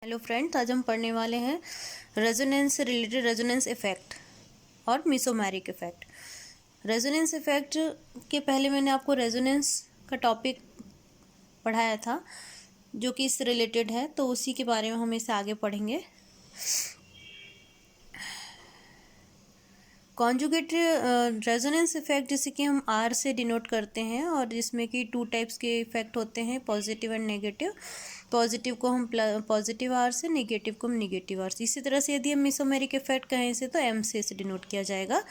Hello friends, आज हम पढ़ने वाले हैं रेजोनेंस से रिलेटेड रेजोनेंस इफेक्ट और मेसोमेरिक इफेक्ट। रेजोनेंस इफेक्ट के पहले मैंने आपको रेजोनेंस का टॉपिक पढ़ाया था जो कि इससे रिलेटेड है, तो उसी के बारे में हम इसे आगे पढ़ेंगे। कॉन्जुगेट रेजोनेंस इफेक्ट जिसे कि हम आर से डिनोट करते हैं और जिसमें कि टू टाइप्स के इफेक्ट होते हैं, पॉजिटिव एंड नेगेटिव। पॉजिटिव को हम पॉजिटिव आर से, नेगेटिव को हम नेगेटिव आर से। इसी तरह से यदि हम मेसोमेरिक इफेक्ट कहें इसे तो एम से इसे डिनोट किया जाएगा।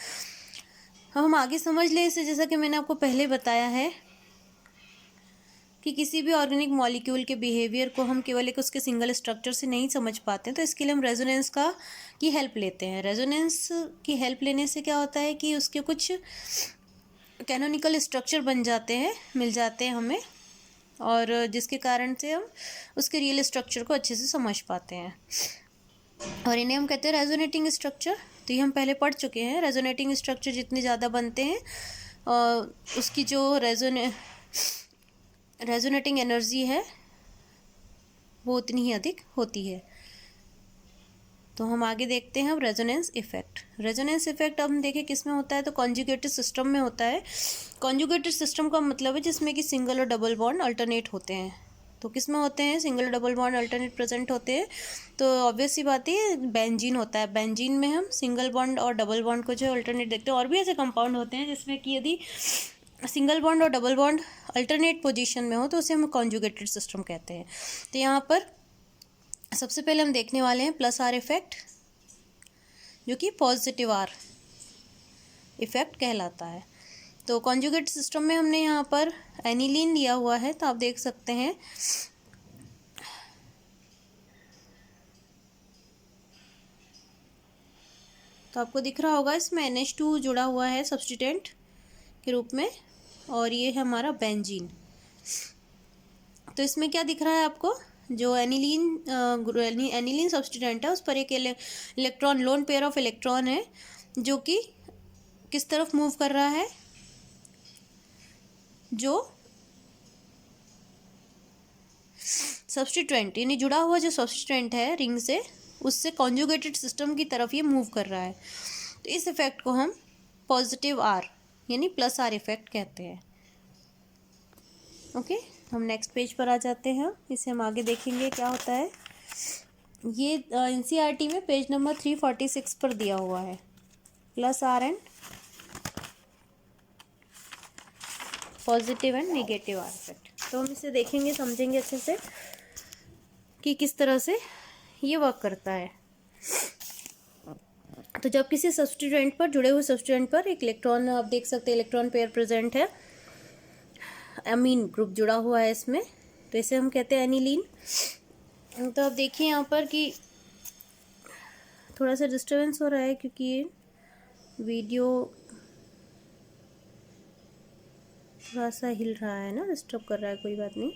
हम आगे समझ लें इसे। जैसा कि मैंने आपको पहले बताया है कि किसी भी ऑर्गेनिक मॉलिक्यूल के बिहेवियर को हम केवल एक उसके सिंगल स्ट्रक्चर से नहीं समझ पाते हैं, तो इसके लिए हम रेजोनेंस की हेल्प लेते हैं। रेजोनेंस की हेल्प लेने से क्या होता है कि उसके कुछ कैनोनिकल स्ट्रक्चर बन जाते हैं, मिल जाते हैं हमें, और जिसके कारण से हम उसके रियल स्ट्रक्चर को अच्छे से समझ पाते हैं, और इन्हें हम कहते हैं रेजोनेटिंग स्ट्रक्चर। तो ये हम पहले पढ़ चुके हैं। रेजोनेटिंग स्ट्रक्चर जितने ज़्यादा बनते हैं उसकी जो रेजोनेटिंग एनर्जी है वो उतनी ही अधिक होती है। तो हम आगे देखते हैं अब रेजोनेंस इफेक्ट। रेजोनेंस इफेक्ट अब हम देखें किस में होता है, तो कॉन्जुगेटेड सिस्टम में होता है। कॉन्जुगेटेड सिस्टम का मतलब है जिसमें कि सिंगल और डबल बॉन्ड अल्टरनेट होते हैं। तो किस में होते हैं, single double bond alternate present होते हैं। तो ऑब्वियस सी बात है, बेंजीन होता है। बेंजीन में हम सिंगल बॉन्ड और डबल बॉन्ड को जो अल्टरनेट देखते हैं। और भी ऐसे कंपाउंड होते हैं जिसमें कि यदि सिंगल बॉन्ड और डबल बॉन्ड अल्टरनेट पोजीशन में हो तो उसे हम कॉन्जुगेटेड सिस्टम कहते हैं। तो यहाँ पर सबसे पहले हम देखने वाले हैं प्लस आर इफेक्ट, जो कि पॉजिटिव आर इफेक्ट कहलाता है। तो कॉन्जुगेट सिस्टम में हमने यहाँ पर एनिलीन लिया हुआ है, तो आप देख सकते हैं तो आपको दिख रहा होगा इसमें NH2 जुड़ा हुआ है सब्स्टिटेंट के रूप में, और ये है हमारा बेंजीन। तो इसमें क्या दिख रहा है आपको, जो एनिलीन सब्स्टिटेंट है उस पर एक electron, lone pair of electron है जो कि किस तरफ मूव कर रहा है, जो सब्स्टिट्यूएंट यानी जुड़ा हुआ जो सब्स्टिट्यूएंट है रिंग से, उससे कॉन्जुगेटेड सिस्टम की तरफ ये मूव कर रहा है। तो इस इफेक्ट को हम पॉजिटिव आर यानी प्लस आर इफेक्ट कहते हैं। ओके, हम नेक्स्ट पेज पर आ जाते हैं। इसे हम आगे देखेंगे क्या होता है। ये NCERT में पेज नंबर 346 पर दिया हुआ है, plus R and positive and negative R effect. तो हम इसे देखेंगे, समझेंगे अच्छे से कि किस तरह से ये वर्क करता है। तो जब किसी सब्स्टिट्यूएंट पर, जुड़े हुए सब्स्टिट्यूएंट पर एक इलेक्ट्रॉन, आप देख सकते हैं इलेक्ट्रॉन पेयर प्रेजेंट है, अमीन ग्रुप जुड़ा हुआ है इसमें, तो इसे हम कहते हैं एनिलीन। तो आप देखिए यहाँ पर कि थोड़ा सा डिस्टर्बेंस हो रहा है क्योंकि ये वीडियो थोड़ा सा हिल रहा है ना, डिस्टर्ब कर रहा है, कोई बात नहीं।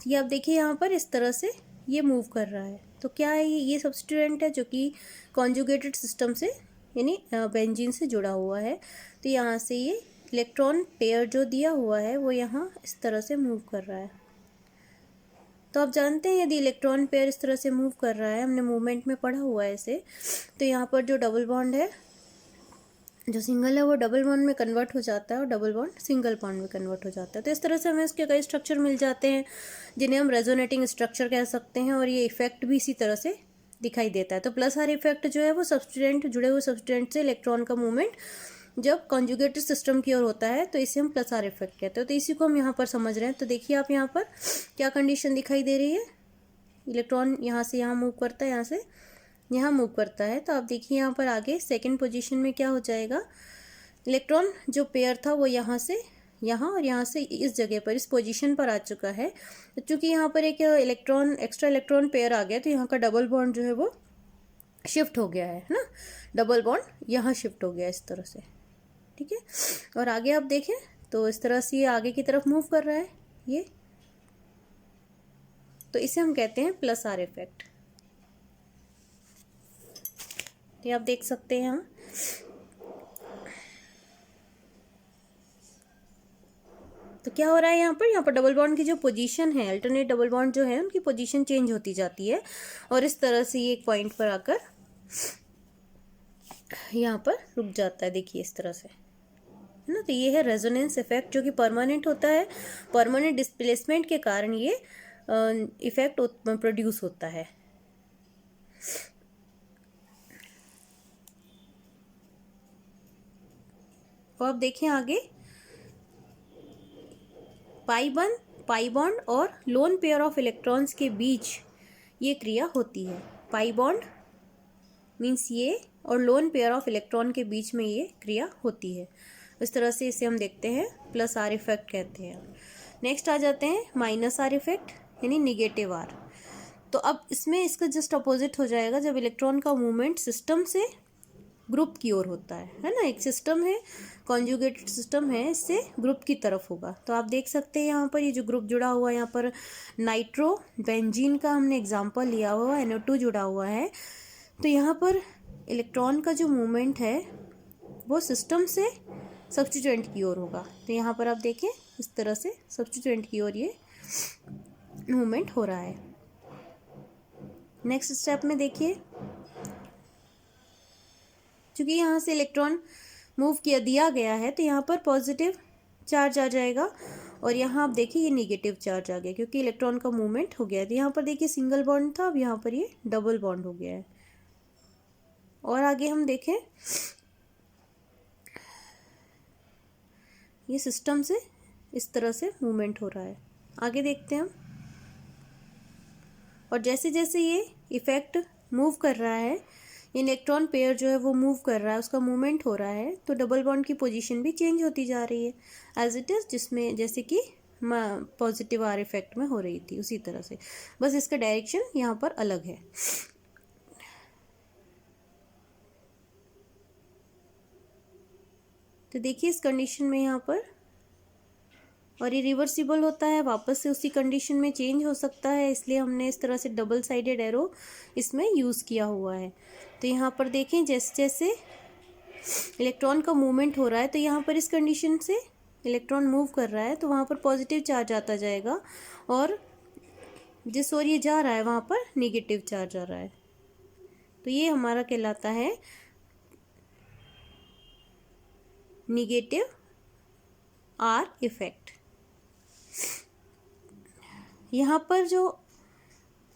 ये आप देखिए यहाँ पर इस तरह से ये मूव कर रहा है। तो क्या है, ये सब्स्टिट्यूएंट है जो कि कॉन्जुगेटेड सिस्टम से यानी बेंजीन से जुड़ा हुआ है। तो यहाँ से ये इलेक्ट्रॉन पेयर जो दिया हुआ है वो यहाँ इस तरह से मूव कर रहा है। तो आप जानते हैं यदि इलेक्ट्रॉन पेयर इस तरह से मूव कर रहा है, हमने मूवमेंट में पढ़ा हुआ है इसे, तो यहाँ पर जो डबल बॉन्ड है, जो सिंगल है वो डबल बॉन्ड में कन्वर्ट हो जाता है और डबल बॉन्ड सिंगल बॉन्ड में कन्वर्ट हो जाता है। तो इस तरह से हमें इसके कई स्ट्रक्चर मिल जाते हैं जिन्हें हम रेजोनेटिंग स्ट्रक्चर कह सकते हैं, और ये इफेक्ट भी इसी तरह से दिखाई देता है। तो प्लस आर इफेक्ट जो है वो सब्स्टिट्यूएंट, जुड़े हुए सब्स्टिट्यूएंट से इलेक्ट्रॉन का मूवमेंट जब कॉन्जुगेटेड सिस्टम की ओर होता है तो इसे हम प्लस आर इफेक्ट कहते हैं। तो इसी को हम यहाँ पर समझ रहे हैं। तो देखिए आप यहाँ पर क्या कंडीशन दिखाई दे रही है, इलेक्ट्रॉन यहाँ से यहाँ मूव करता है, यहाँ से यहाँ मूव करता है। तो आप देखिए यहाँ पर आगे सेकेंड पोजीशन में क्या हो जाएगा, इलेक्ट्रॉन जो पेयर था वो यहाँ से यहाँ और यहाँ से इस जगह पर, इस पोजीशन पर आ चुका है। तो चूँकि यहाँ पर एक इलेक्ट्रॉन, एक्स्ट्रा इलेक्ट्रॉन पेयर आ गया, तो यहाँ का डबल बॉन्ड जो है वो शिफ्ट हो गया है ना, डबल बॉन्ड यहाँ शिफ्ट हो गया इस तरह से, ठीक है। और आगे आप देखें तो इस तरह से ये आगे की तरफ मूव कर रहा है ये, तो इसे हम कहते हैं प्लस आर इफेक्ट। ये आप देख सकते हैं यहाँ। तो क्या हो रहा है यहाँ पर डबल बॉन्ड की जो पोजीशन है, अल्टरनेट डबल बॉन्ड जो है उनकी पोजीशन चेंज होती जाती है और इस तरह से ये एक पॉइंट पर आकर यहाँ पर रुक जाता है, देखिए इस तरह से, है ना। तो ये है रेजोनेंस इफेक्ट, जो कि परमानेंट होता है। परमानेंट डिस्प्लेसमेंट के कारण ये इफेक्ट प्रोड्यूस होता है। तो अब देखें आगे, पाई बॉन्ड और लोन पेयर ऑफ इलेक्ट्रॉन्स के बीच ये क्रिया होती है। पाई बॉन्ड मीन्स ये, और लोन पेयर ऑफ इलेक्ट्रॉन के बीच में ये क्रिया होती है। इस तरह से इसे हम देखते हैं, प्लस आर इफेक्ट कहते हैं। नेक्स्ट आ जाते हैं माइनस आर इफेक्ट, यानी निगेटिव आर। तो अब इसमें इसका जस्ट अपोजिट हो जाएगा जब इलेक्ट्रॉन का मूवमेंट सिस्टम से ग्रुप की ओर होता है ना। एक सिस्टम है, कॉन्जुगेटेड सिस्टम है, इससे ग्रुप की तरफ होगा। तो आप देख सकते हैं यहाँ पर ये जो ग्रुप जुड़ा हुआ है, यहाँ पर नाइट्रो बेंजीन का हमने एग्जांपल लिया हुआ, NO2 जुड़ा हुआ है। तो यहाँ पर इलेक्ट्रॉन का जो मूवमेंट है वो सिस्टम से सब्स्टिट्यूएंट की ओर होगा। तो यहाँ पर आप देखें इस तरह से सब्स्टिट्यूएंट की ओर ये मूवमेंट हो रहा है। नेक्स्ट स्टेप में देखिए, क्योंकि यहाँ से इलेक्ट्रॉन मूव दिया गया है तो यहाँ पर पॉजिटिव चार्ज आ जाएगा और यहाँ आप देखिए ये नेगेटिव चार्ज आ गया, क्योंकि इलेक्ट्रॉन का मूवमेंट हो गया है। तो यहाँ पर देखिए सिंगल बॉन्ड था, अब यहाँ पर ये डबल बॉन्ड हो गया है। और आगे हम देखें, ये सिस्टम से इस तरह से मूवमेंट हो रहा है। आगे देखते हैं हम, और जैसे जैसे ये इफेक्ट मूव कर रहा है, इलेक्ट्रॉन पेयर जो है वो मूव कर रहा है, उसका मूवमेंट हो रहा है, तो डबल बॉन्ड की पोजीशन भी चेंज होती जा रही है एज इट इज़, जिसमें जैसे कि पॉजिटिव आर इफेक्ट में हो रही थी उसी तरह से, बस इसका डायरेक्शन यहाँ पर अलग है। तो देखिए इस कंडीशन में यहाँ पर, और ये रिवर्सिबल होता है, वापस से उसी कंडीशन में चेंज हो सकता है, इसलिए हमने इस तरह से डबल साइडेड एरो इसमें यूज़ किया हुआ है। तो यहाँ पर देखें जैसे जैसे इलेक्ट्रॉन का मूवमेंट हो रहा है, तो यहाँ पर इस कंडीशन से इलेक्ट्रॉन मूव कर रहा है तो वहाँ पर पॉजिटिव चार्ज आता जाएगा, और जिस ओर ये जा रहा है वहाँ पर नेगेटिव चार्ज आ रहा है। तो ये हमारा कहलाता है नेगेटिव आर इफेक्ट। यहाँ पर जो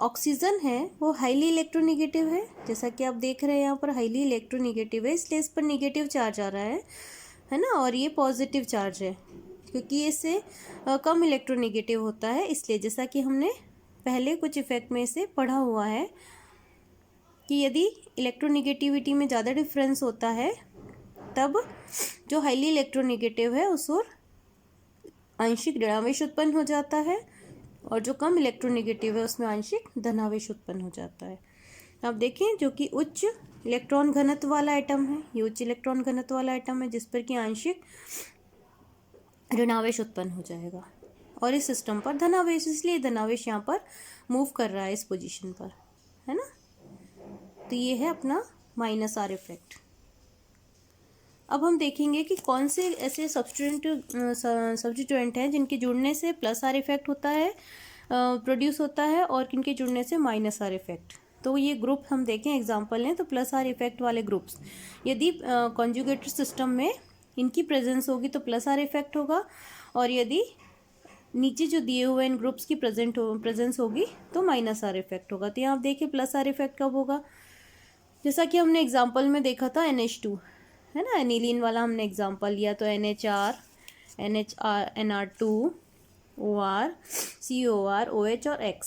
ऑक्सीजन है वो हाईली इलेक्ट्रोनेगेटिव है, जैसा कि आप देख रहे हैं यहाँ पर हाईली इलेक्ट्रोनेगेटिव है, इसलिए इस पर नेगेटिव चार्ज आ रहा है ना। और ये पॉजिटिव चार्ज है क्योंकि इससे कम इलेक्ट्रोनेगेटिव होता है, इसलिए जैसा कि हमने पहले कुछ इफेक्ट में इसे पढ़ा हुआ है कि यदि इलेक्ट्रोनेगेटिविटी में ज़्यादा डिफरेंस होता है तब जो हाईली इलेक्ट्रोनेगेटिव है उस ओर आंशिक ऋणावेश उत्पन्न हो जाता है, और जो कम इलेक्ट्रोनेगेटिव है उसमें आंशिक धनावेश उत्पन्न हो जाता है। अब देखें जो कि उच्च इलेक्ट्रॉन घनत्व वाला आइटम है, ये उच्च इलेक्ट्रॉन घनत्व वाला आइटम है जिस पर कि आंशिक ऋणावेश उत्पन्न हो जाएगा, और इस सिस्टम पर धनावेश, इसलिए धनावेश यहाँ पर मूव कर रहा है इस पोजीशन पर, है ना। तो ये है अपना माइनस आर इफेक्ट। अब हम देखेंगे कि कौन से ऐसे सब्स्टिट्यूएंट हैं जिनके जुड़ने से प्लस आर इफेक्ट होता है, प्रोड्यूस होता है, और किनके जुड़ने से माइनस आर इफेक्ट। तो ये ग्रुप हम देखें, एग्जांपल लें तो प्लस आर इफेक्ट वाले ग्रुप्स, यदि कॉन्जुगेटेड सिस्टम में इनकी प्रेजेंस होगी तो प्लस आर इफेक्ट होगा, और यदि नीचे जो दिए हुए इन ग्रुप्स की प्रेजेंस होगी तो माइनस आर इफेक्ट होगा। तो यहाँ आप देखिए प्लस आर इफेक्ट कब होगा, जैसा कि हमने एग्जाम्पल में देखा था NH2, है ना, एनिलीन वाला हमने एग्जांपल लिया, तो NHR, NR2, OR, COR, OH और X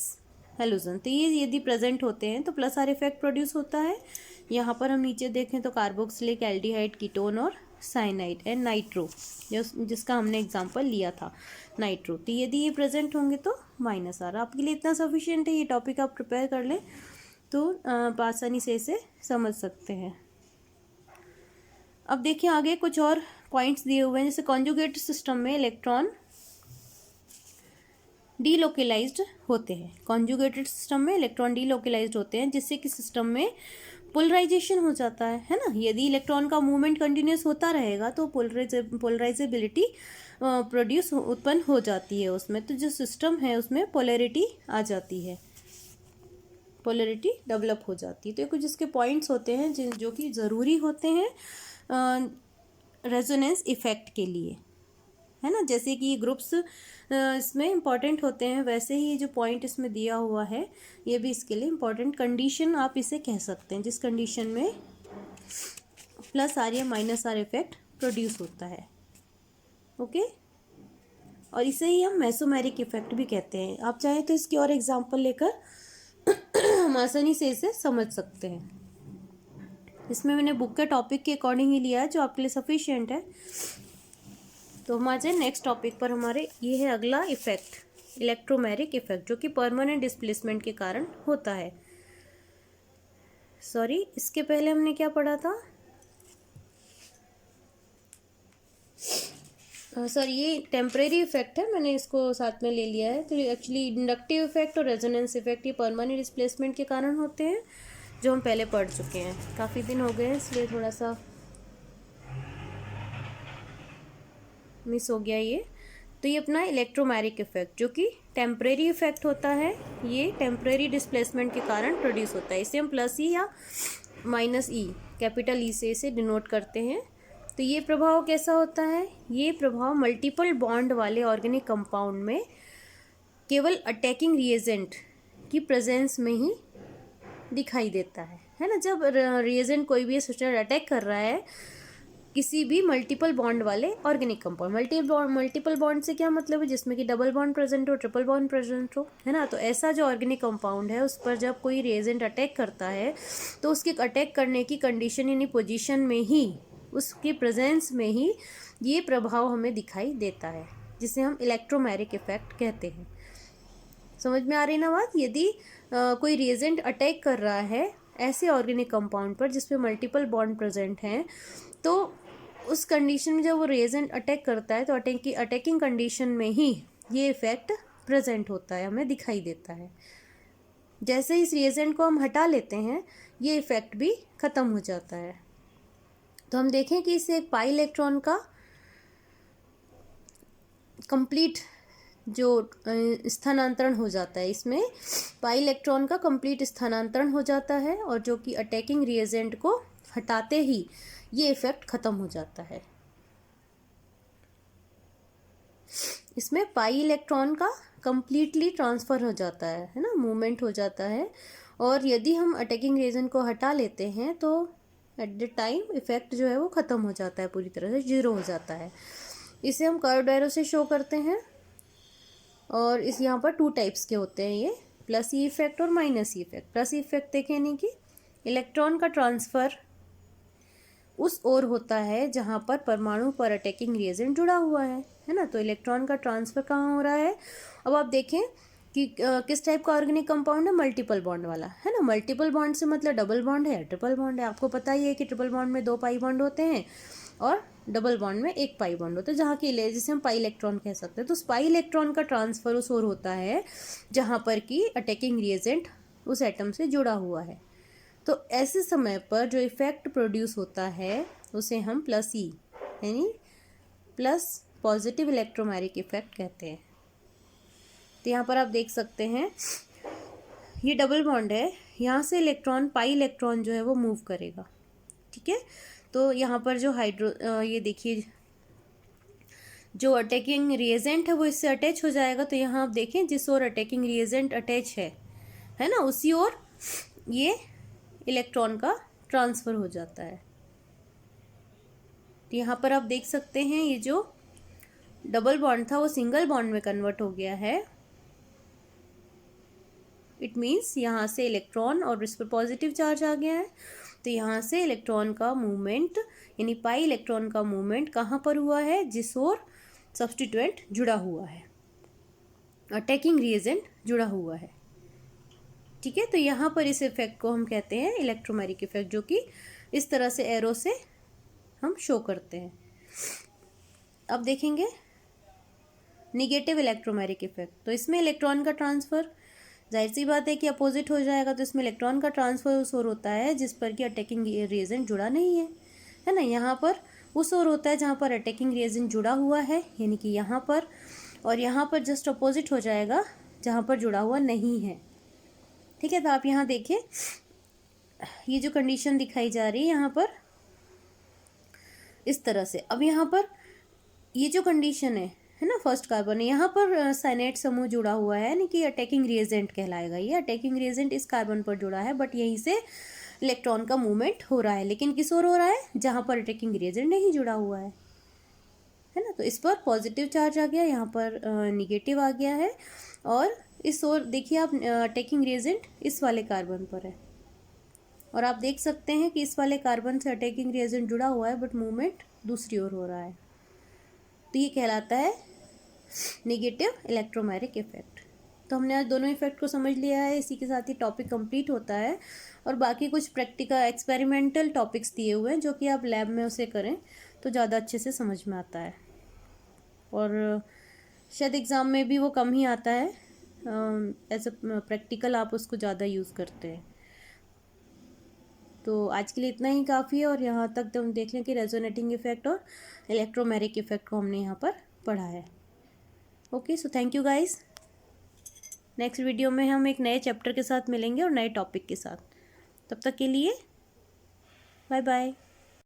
हेलोजन, तो ये यदि प्रेजेंट होते हैं तो प्लस आर इफेक्ट प्रोड्यूस होता है। यहाँ पर हम नीचे देखें तो कार्बोक्सिलिक एल्डिहाइड, कीटोन और साइनाइड एंड नाइट्रो, जिसका हमने एग्जांपल लिया था नाइट्रो, तो यदि ये प्रेजेंट होंगे तो माइनस आर। आपके लिए इतना सफिशिएंट है, ये टॉपिक आप प्रिपेयर कर लें तो आसानी से इसे समझ सकते हैं। अब देखिए आगे कुछ और पॉइंट्स दिए हुए हैं, जैसे कॉन्जुगेटेड सिस्टम में इलेक्ट्रॉन डीलोकलाइज्ड होते हैं। कॉन्जुगेटेड सिस्टम में इलेक्ट्रॉन डीलोकलाइज्ड होते हैं जिससे कि सिस्टम में पोलराइजेशन हो जाता है ना। यदि इलेक्ट्रॉन का मूवमेंट कंटिन्यूस होता रहेगा तो पोलराइजेबिलिटी प्रोड्यूस उत्पन्न हो जाती है उसमें। तो जो सिस्टम है उसमें पोलैरिटी आ जाती है, पोलैरिटी डेवलप हो जाती है। तो ये कुछ इसके पॉइंट्स होते हैं जो कि ज़रूरी होते हैं रेजोनेंस इफेक्ट के लिए, है ना। जैसे कि ग्रुप्स इसमें इम्पॉर्टेंट होते हैं, वैसे ही जो पॉइंट इसमें दिया हुआ है ये भी इसके लिए इम्पॉर्टेंट कंडीशन आप इसे कह सकते हैं, जिस कंडीशन में प्लस आर या माइनस आर इफेक्ट प्रोड्यूस होता है। ओके, और इसे ही हम मेसोमेरिक इफेक्ट भी कहते हैं। आप चाहें तो इसकी और एग्जांपल लेकर हम आसानी से इसे समझ सकते हैं। इसमें मैंने बुक के टॉपिक के अकॉर्डिंग ही लिया है जो आपके लिए सफिशिएंट है। तो हम आ जाए नेक्स्ट टॉपिक पर। हमारे ये है अगला इफेक्ट, इलेक्ट्रोमैग्नेटिक इफेक्ट, जो कि परमानेंट डिस्प्लेसमेंट के कारण होता है। सॉरी, इसके पहले हमने क्या पढ़ा था? सर ये टेम्परेरी इफेक्ट है, मैंने इसको साथ में ले लिया है। तो एक्चुअली इंडक्टिव इफेक्ट और रेजोनेंस इफेक्ट ये परमानेंट डिस्प्लेसमेंट के कारण होते हैं, जो हम पहले पढ़ चुके हैं। काफ़ी दिन हो गए हैं इसलिए थोड़ा सा मिस हो गया ये। तो ये अपना इलेक्ट्रोमैग्नेटिक इफेक्ट जो कि टेम्परेरी इफेक्ट होता है, ये टेम्परेरी डिस्प्लेसमेंट के कारण प्रोड्यूस होता है। इसे हम प्लस ई या माइनस ई, कैपिटल ई से इसे डिनोट करते हैं। तो ये प्रभाव कैसा होता है? ये प्रभाव मल्टीपल बॉन्ड वाले ऑर्गेनिक कंपाउंड में केवल अटैकिंग रिएजेंट की प्रेजेंस में ही दिखाई देता है ना। जब रिएजेंट कोई भी सब्सटेंस अटैक कर रहा है किसी भी मल्टीपल बॉन्ड वाले ऑर्गेनिक कंपाउंड, मल्टीपल बॉन्ड से क्या मतलब है? जिसमें कि डबल बॉन्ड प्रेजेंट हो, ट्रिपल बॉन्ड प्रेजेंट हो, है ना। तो ऐसा जो ऑर्गेनिक कंपाउंड है उस पर जब कोई रिएजेंट अटैक करता है तो उसके अटैक करने की कंडीशन यानी पोजीशन में ही, उसकी प्रेजेंस में ही ये प्रभाव हमें दिखाई देता है, जिसे हम इलेक्ट्रोमैग्नेटिक इफेक्ट कहते हैं। समझ में आ रही ना बात? यदि कोई रिएजेंट अटैक कर रहा है ऐसे ऑर्गेनिक कंपाउंड पर जिसमें मल्टीपल बॉन्ड प्रेजेंट हैं, तो उस कंडीशन में जब वो रिएजेंट अटैक करता है तो अटैकिंग कंडीशन में ही ये इफेक्ट प्रेजेंट होता है, हमें दिखाई देता है। जैसे इस रिएजेंट को हम हटा लेते हैं ये इफेक्ट भी ख़त्म हो जाता है। तो हम देखें कि इससे एक पाई इलेक्ट्रॉन का कंप्लीट जो स्थानांतरण हो जाता है, इसमें पाई इलेक्ट्रॉन का कंप्लीट स्थानांतरण हो जाता है, और जो कि अटैकिंग रिएजेंट को हटाते ही ये इफेक्ट ख़त्म हो जाता है। इसमें पाई इलेक्ट्रॉन का कंप्लीटली ट्रांसफ़र हो जाता है ना, मूवमेंट हो जाता है। और यदि हम अटैकिंग रिएजेंट को हटा लेते हैं तो एट द टाइम इफेक्ट जो है वो ख़त्म हो जाता है, पूरी तरह से जीरो हो जाता है। इसे हम कर्व्ड एरो से शो करते हैं, और इस यहाँ पर 2 टाइप्स के होते हैं ये, प्लस ई इफेक्ट और minus E effect. Plus E effect देखें यानी कि इलेक्ट्रॉन का ट्रांसफ़र उस ओर होता है जहाँ पर परमाणु पर अटैकिंग रिएजेंट जुड़ा हुआ है ना। तो इलेक्ट्रॉन का ट्रांसफ़र कहाँ हो रहा है? अब आप देखें कि किस टाइप का ऑर्गेनिक कंपाउंड है? मल्टीपल बॉन्ड वाला, है ना। मल्टीपल बॉन्ड से मतलब डबल बॉन्ड है या ट्रिपल बॉन्ड है। आपको पता ही है कि ट्रिपल बॉन्ड में 2 पाई बॉन्ड होते हैं और डबल बॉन्ड में 1 पाई बॉन्ड होता है, जहाँ की जिसे हम पाई इलेक्ट्रॉन कह सकते हैं। तो उस पाई इलेक्ट्रॉन का ट्रांसफ़र उस ओर होता है जहाँ पर कि अटैकिंग रिएजेंट उस एटम से जुड़ा हुआ है। तो ऐसे समय पर जो इफेक्ट प्रोड्यूस होता है उसे हम प्लस ई यानी प्लस पॉजिटिव इलेक्ट्रोमैग्नेटिक इफेक्ट कहते हैं। तो यहाँ पर आप देख सकते हैं ये डबल बॉन्ड है, यहाँ से इलेक्ट्रॉन पाई इलेक्ट्रॉन जो है वो मूव करेगा, ठीक है। तो यहाँ पर जो ये देखिए जो अटैकिंग रिएजेंट है वो इससे अटैच हो जाएगा। तो यहाँ आप देखें जिस ओर अटैकिंग रिएजेंट अटैच है ना, उसी ओर ये इलेक्ट्रॉन का ट्रांसफ़र हो जाता है। तो यहाँ पर आप देख सकते हैं ये जो डबल बॉन्ड था वो सिंगल बॉन्ड में कन्वर्ट हो गया है। इट मीन्स यहाँ से इलेक्ट्रॉन और इस पर पॉजिटिव चार्ज आ गया है। तो यहाँ से इलेक्ट्रॉन का मूवमेंट यानी पाई इलेक्ट्रॉन का मूवमेंट कहाँ पर हुआ है? जिस ओर सब्स्टिट्यूएंट जुड़ा हुआ है, अटैकिंग रिएजेंट जुड़ा हुआ है, ठीक है। तो यहाँ पर इस इफेक्ट को हम कहते हैं इलेक्ट्रोमैग्नेटिक इफेक्ट, जो कि इस तरह से एरो से हम शो करते हैं। अब देखेंगे निगेटिव इलेक्ट्रोमैग्नेटिक इफेक्ट। तो इसमें इलेक्ट्रॉन का ट्रांसफ़र जाहिर सी बात है कि अपोजिट हो जाएगा, तो इसमें इलेक्ट्रॉन का ट्रांसफर उस ओर होता है जिस पर कि अटैकिंग रिएजेंट जुड़ा नहीं है ना। यहाँ पर उस ओर होता है जहाँ पर अटैकिंग रिएजेंट जुड़ा हुआ है, यानी कि यहाँ पर, और यहाँ पर जस्ट अपोजिट हो जाएगा जहाँ पर जुड़ा हुआ नहीं है। ठीक है, तो आप यहाँ देखिए ये जो कंडीशन दिखाई जा रही है यहाँ पर इस तरह से। अब यहाँ पर ये जो कंडीशन है ना, फर्स्ट कार्बन, यहाँ पर साइनाइड समूह जुड़ा हुआ है, यानी कि अटैकिंग रिएजेंट कहलाएगा। ये अटैकिंग रिएजेंट इस कार्बन पर जुड़ा है, बट यहीं से इलेक्ट्रॉन का मूवमेंट हो रहा है, लेकिन किस ओर हो रहा है, जहाँ पर अटैकिंग रिएजेंट नहीं जुड़ा हुआ है ना। तो इस पर पॉजिटिव चार्ज आ गया, यहाँ पर निगेटिव आ गया है, और इस ओर देखिए आप अटैकिंग रिएजेंट इस वाले कार्बन पर है, और आप देख सकते हैं कि इस वाले कार्बन से अटैकिंग रिएजेंट जुड़ा हुआ है, बट मूवमेंट दूसरी ओर हो रहा है। तो ये कहलाता है नेगेटिव इलेक्ट्रोमैग्नेटिक इफेक्ट। तो हमने आज दोनों इफेक्ट को समझ लिया है। इसी के साथ ही टॉपिक कंप्लीट होता है, और बाकी कुछ प्रैक्टिकल एक्सपेरिमेंटल टॉपिक्स दिए हुए हैं जो कि आप लैब में उसे करें तो ज़्यादा अच्छे से समझ में आता है, और शायद एग्ज़ाम में भी वो कम ही आता है, एज अ प्रैक्टिकल आप उसको ज़्यादा यूज़ करते हैं। तो आज के लिए इतना ही काफ़ी है, और यहाँ तक तो हम देख लें कि रेजोनेटिंग इफेक्ट और इलेक्ट्रोमैग्नेटिक इफेक्ट को हमने यहाँ पर पढ़ा है। Okay, so thank you guys. Next video में हम एक नए चैप्टर के साथ मिलेंगे और नए टॉपिक के साथ। तब तक के लिए बाय बाय।